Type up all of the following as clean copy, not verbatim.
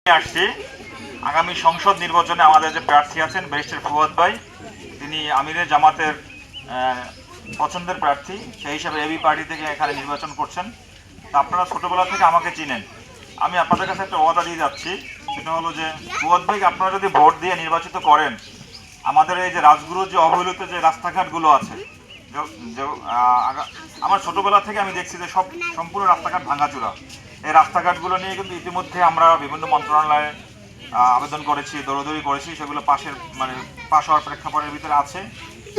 আসছি আগামী সংসদ নির্বাচনে আমাদের যে প্রার্থী আছেন ব্যারিস্টার ফুয়াদ ভাই, তিনি আমিরের জামাতের পছন্দের প্রার্থী, সেই হিসাবে এবি পার্টি থেকে এখানে নির্বাচন করছেন। তা আপনারা ছোটবেলা থেকে আমাকে চিনেন, আমি আপনাদের কাছে একটা ওয়াদা দিয়ে যাচ্ছি, সেটা হলো যে ফুয়াদ ভাইকে আপনারা যদি ভোট দিয়ে নির্বাচিত করেন, আমাদের এই যে রাজগুরুর যে অবহেলিত যে রাস্তাঘাটগুলো আছে, আমার ছোটবেলা থেকে আমি দেখছি যে সম্পূর্ণ রাস্তাঘাট ভাঙাচোরা। এই রাস্তাঘাটগুলো নিয়ে কিন্তু ইতিমধ্যে আমরা বিভিন্ন মন্ত্রণালয়ে আবেদন করেছি, দৌড়দৌড়ি করেছি, সেগুলো পাশ হওয়ার প্রেক্ষাপটের ভিতরে আছে,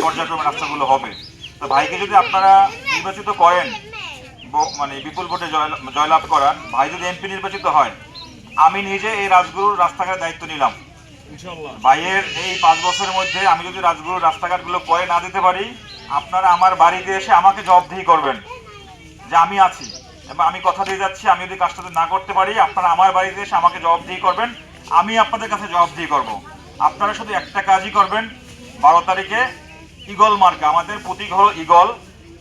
পর্যায়ক্রমে রাস্তাগুলো হবে। তো ভাইকে যদি আপনারা নির্বাচিত করেন, বিপুল ভোটে জয়লাভ করান, ভাই যদি এমপি নির্বাচিত হয়, আমি নিজে এই রাজগুরুর রাস্তাঘাটের দায়িত্ব নিলাম। ভাইয়ের এই 5 বছরের মধ্যে আমি যদি রাজগুরুর রাস্তাঘাটগুলো করে না দিতে পারি, আপনারা আমার বাড়িতে এসে আমাকে জবাবদিহি করবেন যে আমি আছি, এবং আমি কথা দিয়ে যাচ্ছি, আমি যদি কাজটা না করতে পারি, আপনারা আমার বাড়িতে এসে আমাকে জবাবদিহি করবেন, আমি আপনাদের কাছে জবাবদিহি করব। আপনারা শুধু একটা কাজই করবেন, 12 তারিখে ইগল মার্কা, আমাদের প্রতীক হলো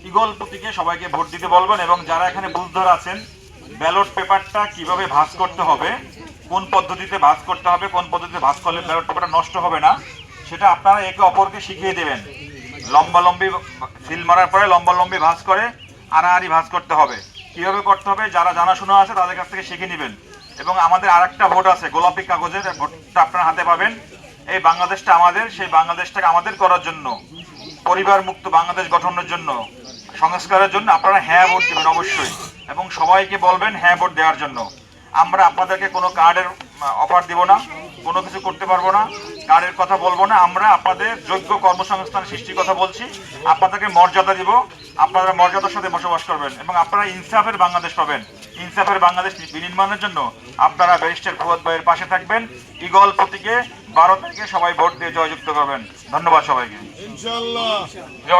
ইগল প্রতীকে সবাইকে ভোট দিতে বলবেন। এবং যারা এখানে বুঝধর আছেন, ব্যালট পেপারটা কিভাবে ভাঁজ করতে হবে, কোন পদ্ধতিতে ভাঁজ করতে হবে, কোন পদ্ধতিতে ভাঁজ করলে ব্যালট পেপারটা নষ্ট হবে না, সেটা আপনারা একে অপরকে শিখিয়ে দেবেন। লম্বালম্বি সিল মারার পরে লম্বালম্বি ভাঁজ করে আড়াআড়ি ভাঁজ করতে হবে, কিভাবে করতে হবে যারা জানাশোনা আছে তাদের কাছ থেকে শিখে নেবেন। এবং আমাদের আরেকটা ভোট আছে, গোলাপি কাগজের ভোটটা আপনারা হাতে পাবেন। এই বাংলাদেশটা আমাদের, সেই বাংলাদেশটাকে আমাদের করার জন্য, পরিবার মুক্ত বাংলাদেশ গঠনের জন্য, সংস্কারের জন্য আপনারা হ্যাঁ ভোট দেবেন অবশ্যই, এবং সবাইকে বলবেন হ্যাঁ ভোট দেওয়ার জন্য। আমরা আপনাদেরকে কোনো কার্ডের অফার দিব না, কোনো কিছু করতে পারবো না, কার্ডের কথা বলবো না। আমরা আপনাদের যোগ্য কর্মসংস্থান সৃষ্টির কথা বলছি, আপনাদেরকে মর্যাদা দিব, আপনারা মর্যাদার সাথে বসবাস করবেন, এবং আপনারা ইনসাফের বাংলাদেশ পাবেন। ইনসাফের বাংলাদেশ বিনির্মাণের জন্য আপনারা ব্যারিস্টার ফুয়াদ ভাইয়ের পাশে থাকবেন। ইগল প্রতীকে 12 তারিখে সবাই ভোট দিয়ে জয়যুক্ত করবেন। ধন্যবাদ সবাইকে।